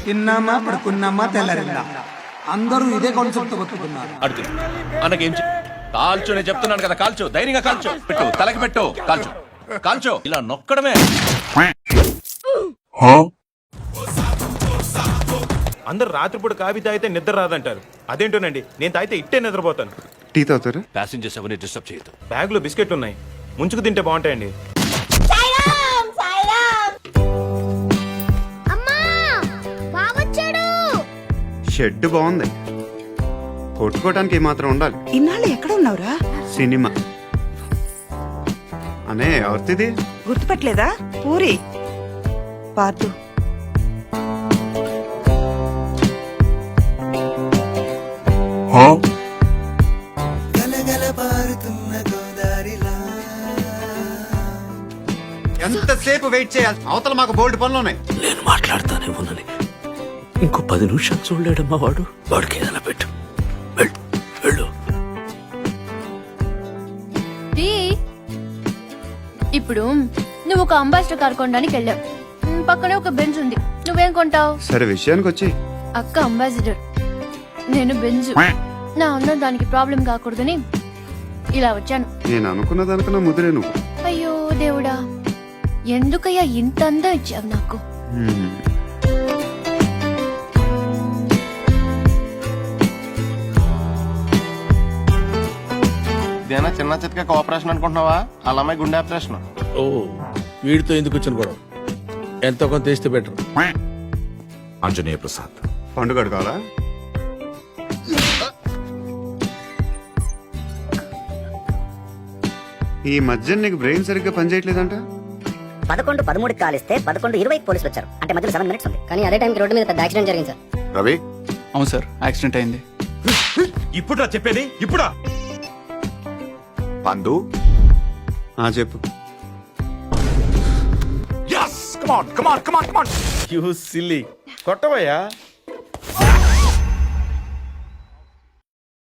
తిన్నామా పడుకున్నామా తెల్లరిందా అందరూ ఇదే కాన్సెప్ట్ బతుకుతున్నారు. అడుగు అన్నకేం కాల్చు, నేను చెప్తున్నాను కదా, కాల్చు, ధైర్యంగా కాల్చు, పెట్టు, తలకి పెట్టు, కాల్చు కాల్చు, ఇలా నొక్కడమే. అందరు రాత్రిపూట కాఫీ తాగితే నిద్ర రాదంటారు, అదేంటోనండి నేను తాగితే ఇట్టే నిద్రపోతాను. టీ తాగుతారా? ప్యాసింజర్స్ ఎవరిని డిస్టర్బ్ చేయొద్దు. బ్యాగ్ లో బిస్కెట్ ఉన్నాయి, ముంచుకు తింటే బాగుంటాయండి. షెడ్ బాగుంది, కొట్టుకోవడానికి ఏమాత్రం ఉండాలి. ఇన్నాళ్ళు ఎక్కడ ఉన్నావురా? సినిమా అనే ఎవరిది? గుర్తుపట్టలేదా? పూరి పాతు. ఎంతసేపు వెయిట్ చేయాలి? అవతల మాకు బోల్డ్ పనులు ఉన్నాయి. నేను మాట్లాడతానే ఉన్నని ఇంకో 10 నిమిషాలు చూడలేడమ్మా వాడికి ఏదైనా పెట్టు, వెళ్ళు. ఇప్పుడు నువ్వు ఒక అంబాసిడర్ కార్ కొనడానికి వెళ్ళావు, పక్కనే ఒక బెంజ్ ఉంది, నువ్వేం కొంటావు? సరే విషయానికి వచ్చి, అక్క అంబాసిడర్, నేను బెంజ్. నా అన్న దానికి ప్రాబ్లం కాకూడదని ఇలా వచ్చాను. నేను అనుకున్న దానికన్నా ముదిరే నువ్వు. అయ్యో దేవుడా, ఎందుకయ్యా ఇంత అందం ఇచ్చావు నాకు? ఇదేనా చిన్న చితక కోఆపరేషన్ అనుకుంటున్నావా? అలా అమ్మాయి గుండె ఆపరేషన్. ఓ, వీడితో ఎందుకు వచ్చిన గొడవ? ఎంతో కొంత తెస్తే బెటర్. ఆంజనేయ ప్రసాద్ పండుగ కావాలా? ఈ మధ్య నీకు బ్రెయిన్ సరిగ్గా పనిచేయట్లేదంట. 11:13 కాలిస్తే 11:20 పోలీసులు వచ్చారు. అంటే మధ్యలో 7 minutes ఉంది. కానీ అదే టైంకి రోడ్డు మీద పెద్ద యాక్సిడెంట్ జరిగింది సార్. రవి. అవును సార్, యాక్సిడెంట్ అయింది. ఇప్పుడా చెప్పేది? ఇప్పుడా? పండు. చెప్పు. You silly, కొట్టవయ్యా.